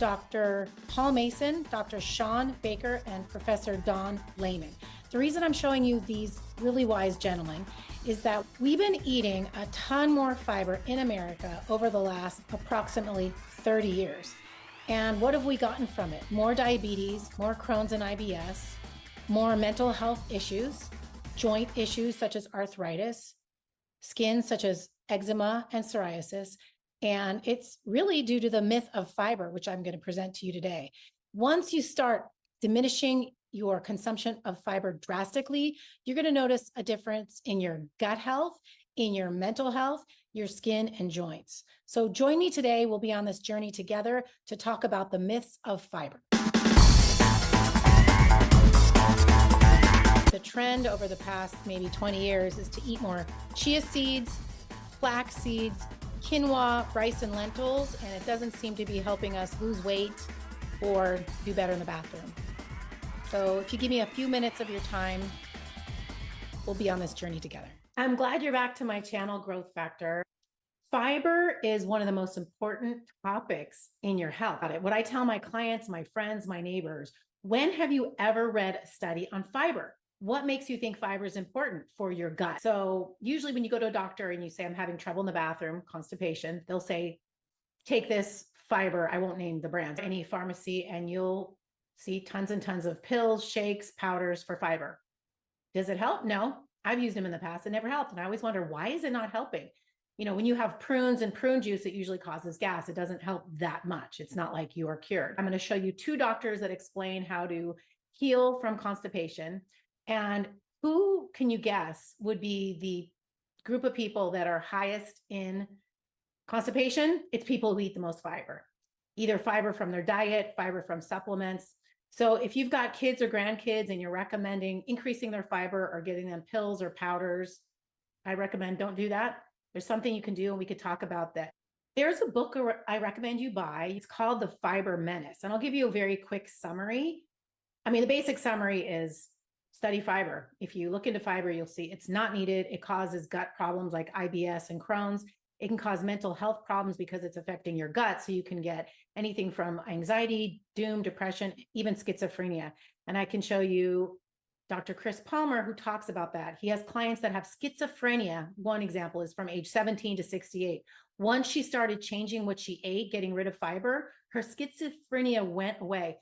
Dr. Paul Mason, Dr. Sean Baker, and Professor Don Lehman. The reason I'm showing you these really wise gentlemen is that we've been eating a ton more fiber in America over the last approximately 30 years. And what have we gotten from it? More diabetes, more Crohn's and IBS, more mental health issues, joint issues such as arthritis, skin such as eczema and psoriasis. And it's really due to the myth of fiber, which I'm going to present to you today. Once you start diminishing your consumption of fiber drastically, you're going to notice a difference in your gut health, in your mental health, your skin and joints. So join me today. We'll be on this journey together to talk about the myths of fiber. The trend over the past maybe 20 years is to eat more chia seeds, flax seeds, quinoa, rice, and lentils, and it doesn't seem to be helping us lose weight or do better in the bathroom. So if you give me a few minutes of your time, we'll be on this journey together. I'm glad you're back to my channel, Growth Factor. Fiber is one of the most important topics in your health. What I tell my clients, my friends, my neighbors, when have you ever read a study on fiber? What makes you think fiber is important for your gut? So usually when you go to a doctor and you say, I'm having trouble in the bathroom, constipation, they'll say, take this fiber. I won't name the brands, any pharmacy, and you'll see tons and tons of pills, shakes, powders for fiber. Does it help? No, I've used them in the past. It never helped. And I always wonder, why is it not helping? You know, when you have prunes and prune juice, it usually causes gas. It doesn't help that much. It's not like you are cured. I'm going to show you two doctors that explain how to heal from constipation. And who can you guess would be the group of people that are highest in constipation? It's people who eat the most fiber, either fiber from their diet, fiber from supplements. So if you've got kids or grandkids and you're recommending increasing their fiber or getting them pills or powders, I recommend don't do that. There's something you can do, and we could talk about that. There's a book I recommend you buy. It's called The Fiber Menace. And I'll give you a very quick summary. I mean, the basic summary is study fiber. If you look into fiber, you'll see it's not needed. It causes gut problems like IBS and Crohn's. It can cause mental health problems because it's affecting your gut. So you can get anything from anxiety, doom, depression, even schizophrenia. And I can show you Dr. Chris Palmer, who talks about that. He has clients that have schizophrenia. One example is from age 17 to 68. Once she started changing what she ate, getting rid of fiber, her schizophrenia went away.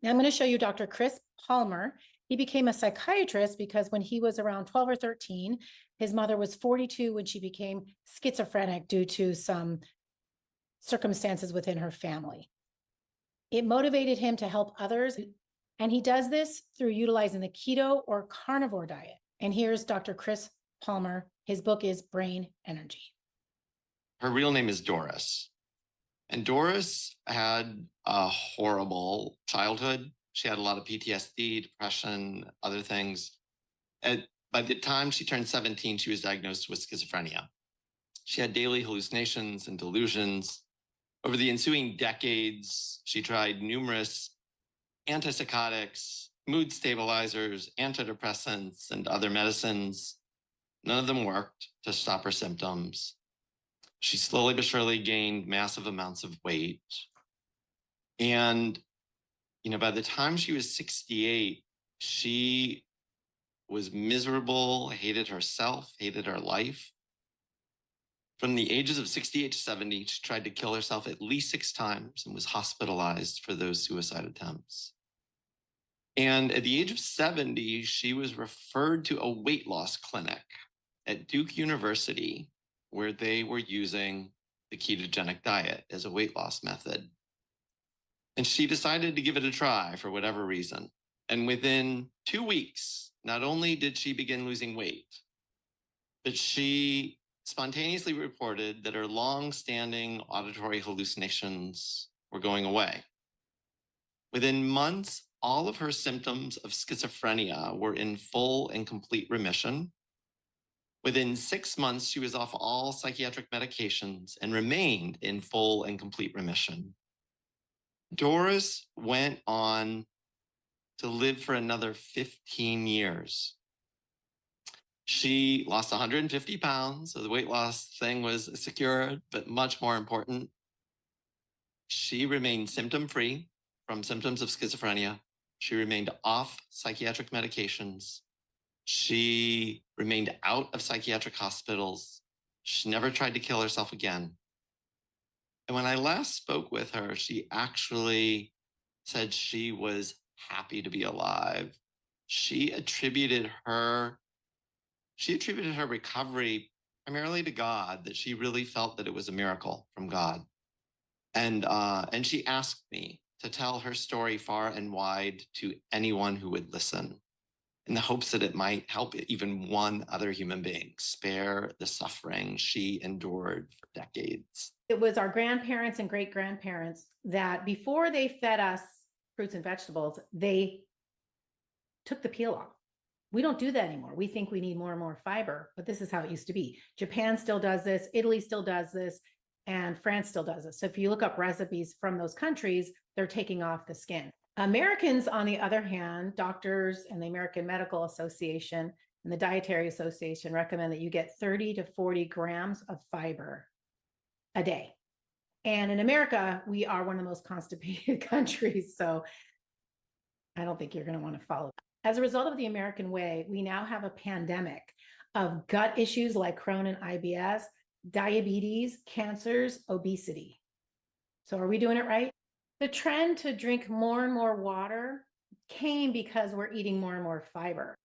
Now I'm going to show you Dr. Chris Palmer. He became a psychiatrist because when he was around 12 or 13, his mother was 42 when she became schizophrenic due to some circumstances within her family. It motivated him to help others, and he does this through utilizing the keto or carnivore diet. And here's Dr. Chris Palmer. His book is Brain Energy. Her real name is Doris. And Doris had a horrible childhood. She had a lot of PTSD, depression, other things. By the time she turned 17, she was diagnosed with schizophrenia. She had daily hallucinations and delusions. Over the ensuing decades, she tried numerous antipsychotics, mood stabilizers, antidepressants, and other medicines. None of them worked to stop her symptoms. She slowly but surely gained massive amounts of weight. And by the time she was 68, she was miserable, hated herself, hated her life. From the ages of 68 to 70, she tried to kill herself at least 6 times and was hospitalized for those suicide attempts. And at the age of 70, she was referred to a weight loss clinic at Duke University, where they were using the ketogenic diet as a weight loss method. And she decided to give it a try for whatever reason. And within 2 weeks, not only did she begin losing weight, but she spontaneously reported that her long-standing auditory hallucinations were going away. Within months, all of her symptoms of schizophrenia were in full and complete remission. Within 6 months, she was off all psychiatric medications and remained in full and complete remission. Doris went on to live for another 15 years. She lost 150 pounds, so the weight loss thing was secured, but much more important, She remained symptom-free from symptoms of schizophrenia. She remained off psychiatric medications. She remained out of psychiatric hospitals. She never tried to kill herself again. And when I last spoke with her, she actually said she was happy to be alive. She attributed her recovery primarily to God, that she really felt that it was a miracle from God. And she asked me to tell her story far and wide to anyone who would listen, in the hopes that it might help even one other human being spare the suffering she endured for decades. It was our grandparents and great-grandparents that before they fed us fruits and vegetables, they took the peel off. We don't do that anymore. We think we need more and more fiber, but this is how it used to be. Japan still does this, Italy still does this, and France still does this. So if you look up recipes from those countries, they're taking off the skin. Americans, on the other hand, doctors and the American Medical Association and the Dietary Association recommend that you get 30 to 40 grams of fiber a day. And in America, we are one of the most constipated countries. So I don't think you're going to want to follow. As a result of the American way, we now have a pandemic of gut issues like Crohn and IBS, diabetes, cancers, obesity. So are we doing it right? The trend to drink more and more water came because we're eating more and more fiber.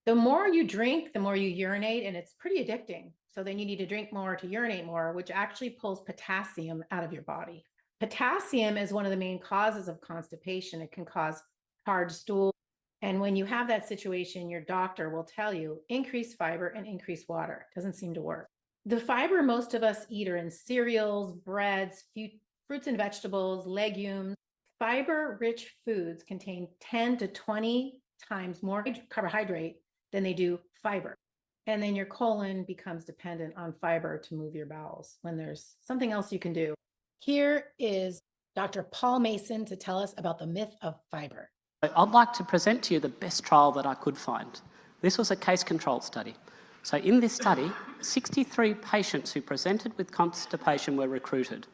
The more you drink, the more you urinate, and it's pretty addicting. So then you need to drink more to urinate more, which actually pulls potassium out of your body. Potassium is one of the main causes of constipation. It can cause hard stool. And when you have that situation, your doctor will tell you increase fiber and increase water. It doesn't seem to work. The fiber most of us eat are in cereals, breads, fruits and vegetables, legumes. Fiber-rich foods contain 10 to 20 times more carbohydrate than they do fiber. And then your colon becomes dependent on fiber to move your bowels when there's something else you can do. Here is Dr. Paul Mason to tell us about the myth of fiber. I'd like to present to you the best trial that I could find. This was a case-controlled study. So in this study, 63 patients who presented with constipation were recruited,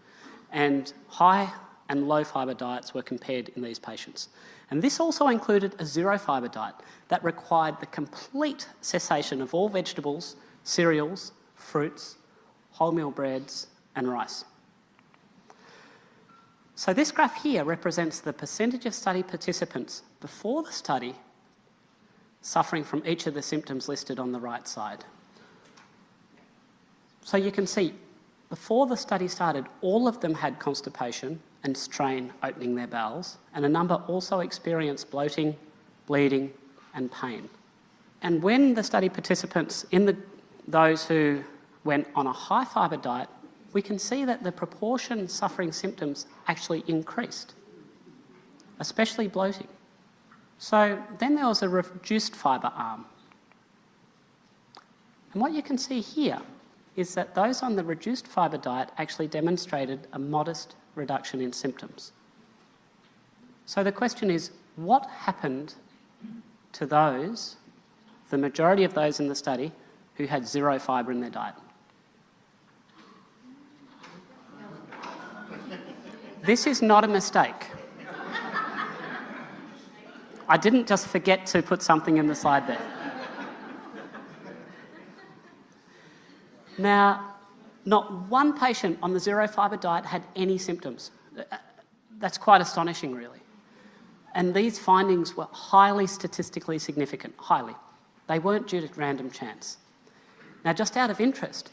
and high and low fibre diets were compared in these patients. And this also included a zero fibre diet that required the complete cessation of all vegetables, cereals, fruits, wholemeal breads, and rice. So this graph here represents the percentage of study participants before the study suffering from each of the symptoms listed on the right side. So you can see, before the study started, all of them had constipation and strain opening their bowels, and a number also experienced bloating, bleeding, and pain. And when the study participants, those who went on a high fibre diet, we can see that the proportion suffering symptoms actually increased, especially bloating. So then there was a reduced fibre arm. And what you can see here is that those on the reduced fibre diet actually demonstrated a modest reduction in symptoms. So the question is, what happened to those, the majority of those in the study, who had zero fibre in their diet? This is not a mistake. I didn't just forget to put something in the slide there. Now, not one patient on the zero fibre diet had any symptoms. That's quite astonishing, really. And these findings were highly statistically significant, highly. They weren't due to random chance. Now, just out of interest,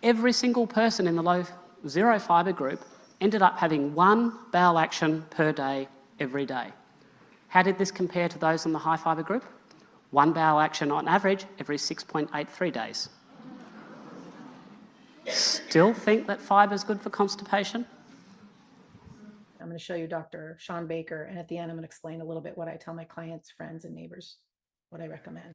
every single person in the low zero fibre group ended up having one bowel action per day, every day. How did this compare to those in the high fibre group? One bowel action on average every 6.83 days. Still think that fibre is good for constipation? I'm going to show you Dr. Sean Baker, and at the end, I'm going to explain a little bit what I tell my clients, friends, and neighbors, what I recommend.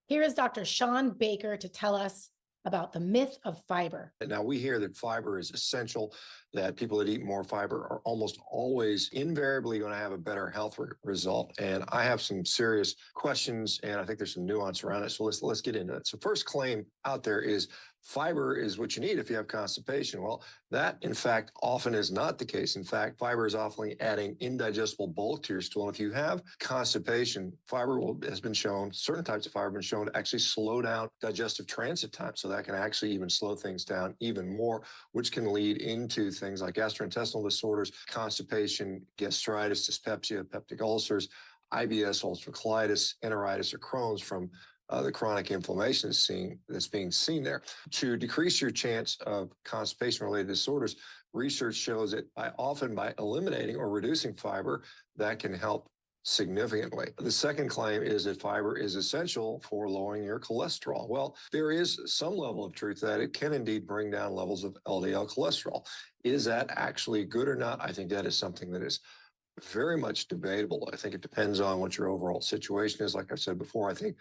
Here is Dr. Sean Baker to tell us about the myth of fiber. Now, we hear that fiber is essential, that people that eat more fiber are almost always invariably going to have a better health result. And I have some serious questions, and I think there's some nuance around it. So let's get into it. So first claim out there is fiber is what you need if you have constipation. Well, that in fact often is not the case. In fact, fiber is often adding indigestible bulk to your stool. And if you have constipation, has been shown, certain types of fiber have been shown to actually slow down digestive transit time. So that can actually even slow things down even more, which can lead into things like gastrointestinal disorders, constipation, gastritis, dyspepsia, peptic ulcers, IBS, ulcerative colitis, enteritis, or Crohn's from the chronic inflammation that's being seen there. To decrease your chance of constipation-related disorders, research shows that by eliminating or reducing fiber, that can help significantly. The second claim is that fiber is essential for lowering your cholesterol. Well, there is some level of truth that it can indeed bring down levels of LDL cholesterol. Is that actually good or not? I think that is something that is very much debatable. I think it depends on what your overall situation is. Like I said before, I think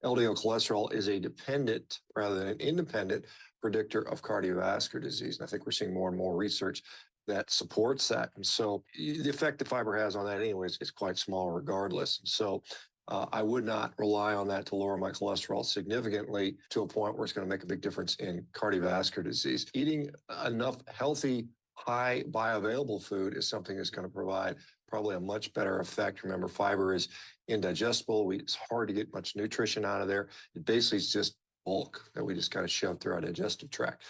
LDL cholesterol is a dependent rather than an independent predictor of cardiovascular disease. And I think we're seeing more and more research that supports that. And so the effect that fiber has on that anyways is quite small regardless. And so I would not rely on that to lower my cholesterol significantly to a point where it's going to make a big difference in cardiovascular disease. Eating enough healthy, high bioavailable food is something that's going to provide probably a much better effect. Remember, fiber is indigestible. It's hard to get much nutrition out of there. It basically is just bulk that we just kind of shove through our digestive tract.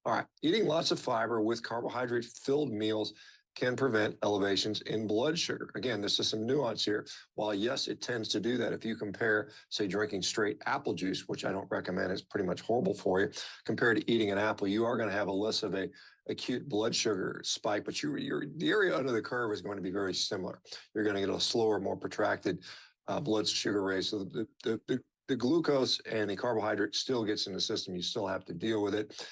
All right, eating lots of fiber with carbohydrate-filled meals can prevent elevations in blood sugar. Again, this is some nuance here. While yes, it tends to do that. If you compare, say, drinking straight apple juice, which I don't recommend, it's pretty much horrible for you, compared to eating an apple, you are going to have a less of a acute blood sugar spike, but the area under the curve is going to be very similar. You're going to get a slower, more protracted blood sugar rate. So the glucose and the carbohydrate still gets in the system. You still have to deal with it.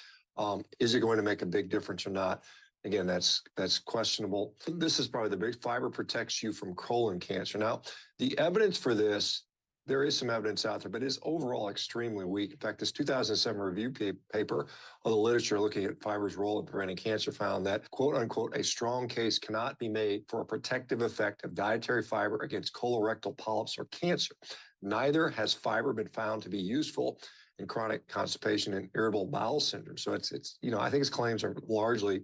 Is it going to make a big difference or not? Again, that's questionable. This is probably the big fiber protects you from colon cancer. Now, the evidence for this, there is some evidence out there, but it is overall extremely weak. In fact, this 2007 review paper of the literature looking at fiber's role in preventing cancer found that, quote unquote, a strong case cannot be made for a protective effect of dietary fiber against colorectal polyps or cancer. Neither has fiber been found to be useful in chronic constipation and irritable bowel syndrome. So it's I think his claims are largely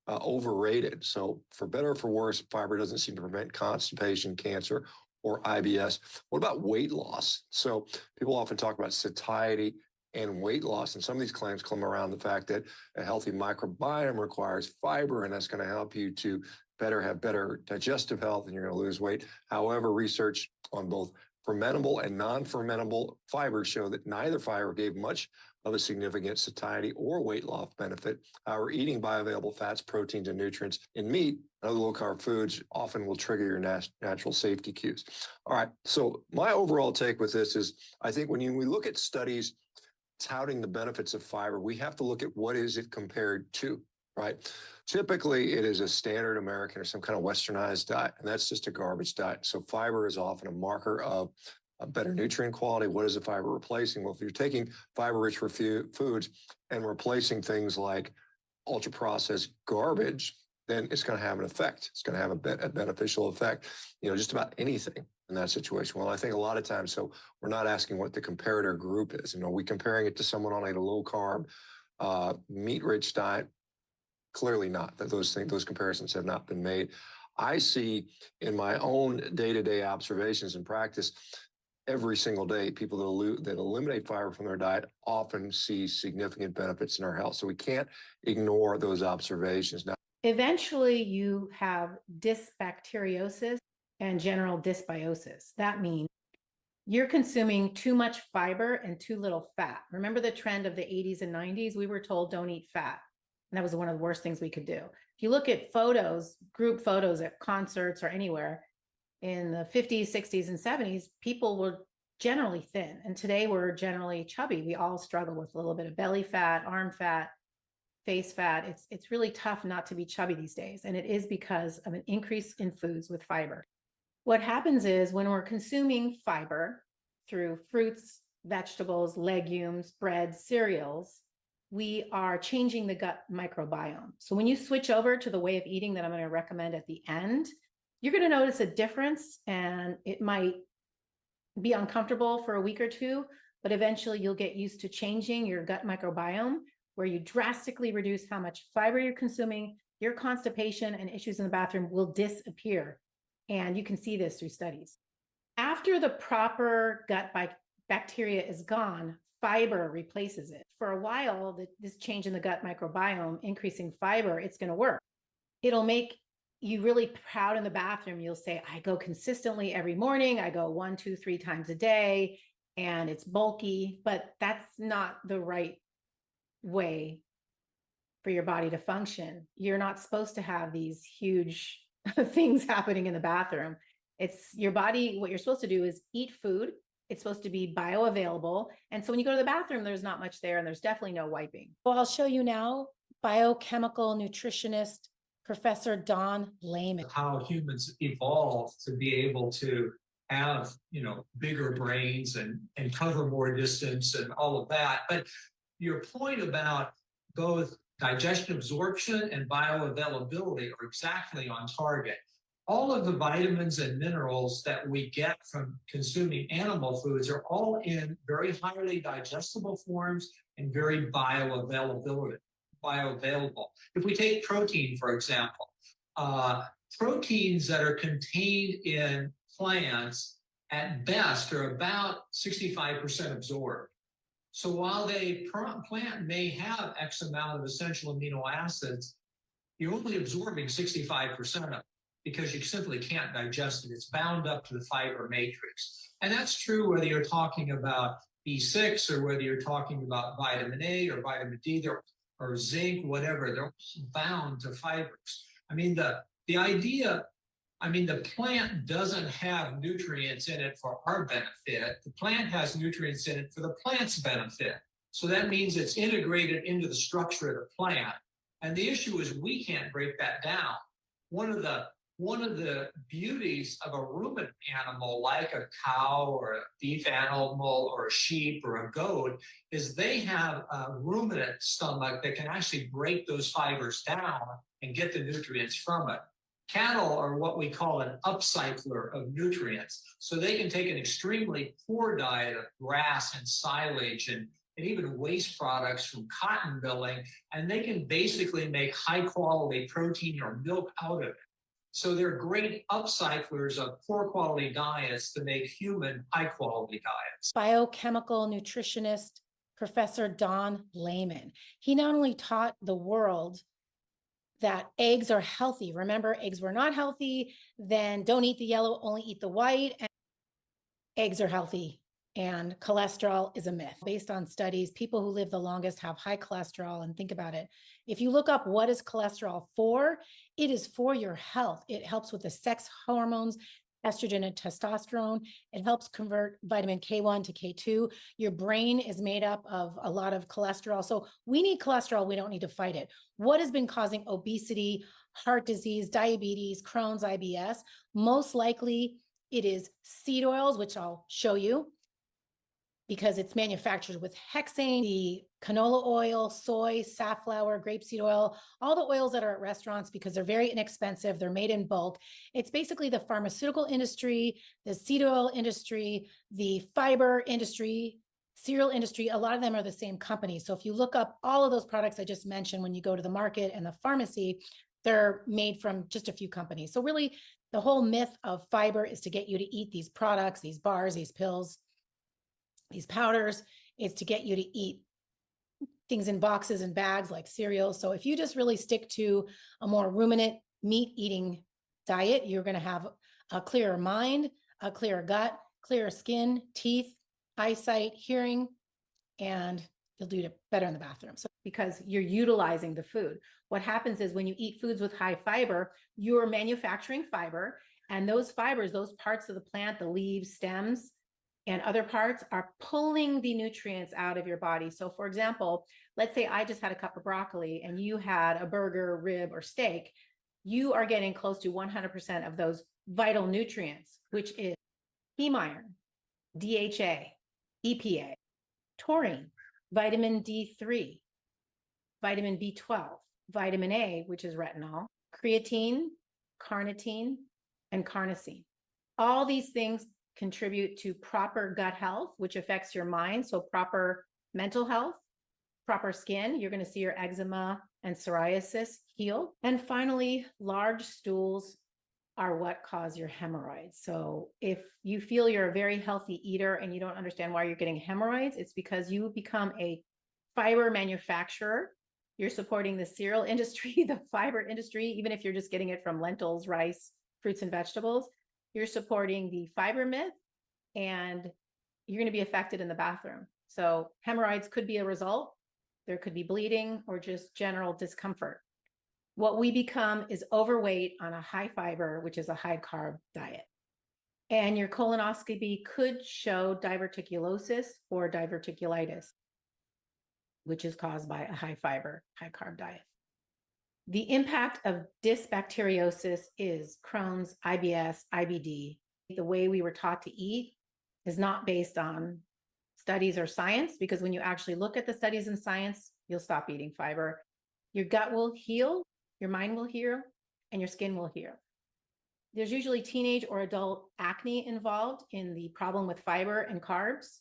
overrated. So for better or for worse, fiber doesn't seem to prevent constipation, cancer, or IBS. What about weight loss? So people often talk about satiety and weight loss, and some of these claims come around the fact that a healthy microbiome requires fiber, and that's going to help you to have better digestive health, and you're going to lose weight. However, research on both fermentable and non-fermentable fibers show that neither fiber gave much of a significant satiety or weight loss benefit. However, eating bioavailable fats, proteins, and nutrients in meat and other low-carb foods often will trigger your natural safety cues. All right, so my overall take with this is, I think when we look at studies touting the benefits of fiber, we have to look at what is it compared to, right? Typically, it is a standard American or some kind of westernized diet, and that's just a garbage diet. So fiber is often a marker of a better nutrient quality. What is the fiber replacing? Well, if you're taking fiber-rich foods and replacing things like ultra-processed garbage, then it's going to have an effect. It's going to have a beneficial effect, just about anything in that situation. Well, I think a lot of times, so we're not asking what the comparator group is. Are we comparing it to someone on a low-carb, meat-rich diet? Clearly not. Those comparisons have not been made. I see in my own day-to-day observations and practice, every single day, people that eliminate fiber from their diet often see significant benefits in our health. So we can't ignore those observations. Now, eventually you have dysbacteriosis and general dysbiosis. That means you're consuming too much fiber and too little fat. Remember the trend of the 80s and 90s? We were told don't eat fat. And that was one of the worst things we could do. If you look at photos, group photos at concerts or anywhere, in the 50s, 60s, and 70s, people were generally thin. And today we're generally chubby. We all struggle with a little bit of belly fat, arm fat, face fat. It's really tough not to be chubby these days. And it is because of an increase in foods with fiber. What happens is when we're consuming fiber through fruits, vegetables, legumes, breads, cereals, we are changing the gut microbiome. So when you switch over to the way of eating that I'm going to recommend at the end, you're going to notice a difference, and it might be uncomfortable for a week or two, but eventually you'll get used to changing your gut microbiome, where you drastically reduce how much fiber you're consuming. Your constipation and issues in the bathroom will disappear. And you can see this through studies. After the proper gut bacteria is gone, fiber replaces it. For a while, this change in the gut microbiome, increasing fiber, it's going to work. It'll make you really proud in the bathroom. You'll say, I go consistently every morning. I go 1, 2, 3 times a day, and it's bulky, but that's not the right way for your body to function. You're not supposed to have these huge things happening in the bathroom. It's your body. What you're supposed to do is eat food. It's supposed to be bioavailable. And so when you go to the bathroom, there's not much there, and there's definitely no wiping. Well, I'll show you now, biochemical nutritionist, Professor Don Layman. How humans evolved to be able to have, bigger brains and cover more distance and all of that. But your point about both digestion absorption and bioavailability are exactly on target. All of the vitamins and minerals that we get from consuming animal foods are all in very highly digestible forms and very bioavailable. If we take protein, for example, proteins that are contained in plants at best are about 65% absorbed. So while the plant may have X amount of essential amino acids, you're only absorbing 65% of it because you simply can't digest it. It's bound up to the fiber matrix. And that's true whether you're talking about B6 or whether you're talking about vitamin A or vitamin D or zinc, whatever. They're bound to fibers. The plant doesn't have nutrients in it for our benefit. The plant has nutrients in it for the plant's benefit. So that means it's integrated into the structure of the plant. And the issue is we can't break that down. One of the beauties of a ruminant animal like a cow or a beef animal or a sheep or a goat is they have a ruminant stomach that can actually break those fibers down and get the nutrients from it. Cattle are what we call an upcycler of nutrients. So they can take an extremely poor diet of grass and silage and even waste products from cotton milling, and they can basically make high quality protein or milk out of it. So they're great upcyclers of poor quality diets to make human high quality diets. Biochemical nutritionist, Professor Don Layman. He not only taught the world that eggs are healthy. Remember, eggs were not healthy, then don't eat the yellow, only eat the white. And eggs are healthy, and cholesterol is a myth. Based on studies, people who live the longest have high cholesterol. And think about it. If you look up what is cholesterol for, it is for your health. It helps with the sex hormones, estrogen and testosterone. It helps convert vitamin K1 to K2. Your brain is made up of a lot of cholesterol. So we need cholesterol. We don't need to fight it. What has been causing obesity, heart disease, diabetes, Crohn's, IBS? Most likely it is seed oils, which I'll show you, because it's manufactured with hexane, the canola oil, soy, safflower, grapeseed oil, all the oils that are at restaurants because they're very inexpensive. They're made in bulk. It's basically the pharmaceutical industry, the seed oil industry, the fiber industry, cereal industry. A lot of them are the same company. So if you look up all of those products I just mentioned, when you go to the market and the pharmacy, they're made from just a few companies. So really the whole myth of fiber is to get you to eat these products, these bars, these pills, these powders, is to get you to eat things in boxes and bags like cereal. So if you just really stick to a more ruminant meat eating diet, you're going to have a clearer mind, a clearer gut, clearer skin, teeth, eyesight, hearing, and you'll do it better in the bathroom. So because you're utilizing the food. What happens is when you eat foods with high fiber, you're manufacturing fiber, and those fibers, those parts of the plant, the leaves, stems, and other parts are pulling the nutrients out of your body. So for example, let's say I just had a cup of broccoli and you had a burger, rib, or steak. You are getting close to 100% of those vital nutrients, which is heme iron, DHA, EPA, taurine, vitamin D3, vitamin B12, vitamin A, which is retinol, creatine, carnitine, and carnosine. All these things contribute to proper gut health, which affects your mind. So proper mental health, proper skin, you're going to see your eczema and psoriasis heal. And finally, large stools are what cause your hemorrhoids. So if you feel you're a very healthy eater and you don't understand why you're getting hemorrhoids, it's because you become a fiber manufacturer. You're supporting the cereal industry, the fiber industry, even if you're just getting it from lentils, rice, fruits, and vegetables. You're supporting the fiber myth, and you're going to be affected in the bathroom. So hemorrhoids could be a result. There could be bleeding or just general discomfort. What we become is overweight on a high fiber, which is a high carb diet. And your colonoscopy could show diverticulosis or diverticulitis, which is caused by a high fiber, high carb diet. The impact of dysbacteriosis is Crohn's, IBS, IBD. The way we were taught to eat is not based on studies or science, because when you actually look at the studies and science, you'll stop eating fiber. Your gut will heal, your mind will heal, and your skin will heal. There's usually teenage or adult acne involved in the problem with fiber and carbs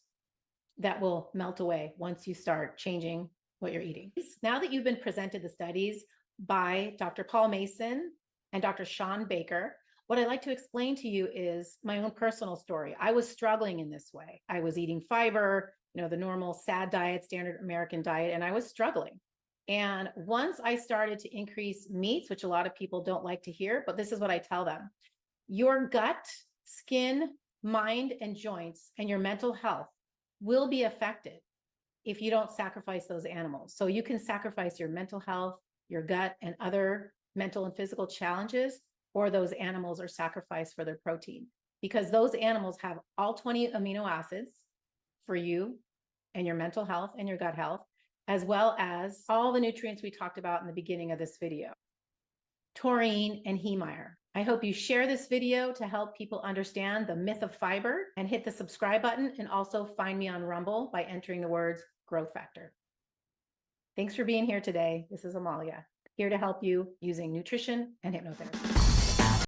that will melt away once you start changing what you're eating. Now that you've been presented the studies by Dr. Paul Mason and Dr. Sean Baker, what I'd like to explain to you is my own personal story. I was struggling in this way. I was eating fiber, the normal SAD diet, standard American diet, and I was struggling. And once I started to increase meats, which a lot of people don't like to hear, but this is what I tell them: your gut, skin, mind, and joints, and your mental health will be affected if you don't sacrifice those animals. So you can sacrifice your mental health, your gut, and other mental and physical challenges, or those animals are sacrificed for their protein, because those animals have all 20 amino acids for you and your mental health and your gut health, as well as all the nutrients we talked about in the beginning of this video, taurine and heme iron. I hope you share this video to help people understand the myth of fiber, and hit the subscribe button, and also find me on Rumble by entering the words growth factor. Thanks for being here today. This is Amalia, here to help you using nutrition and hypnotherapy.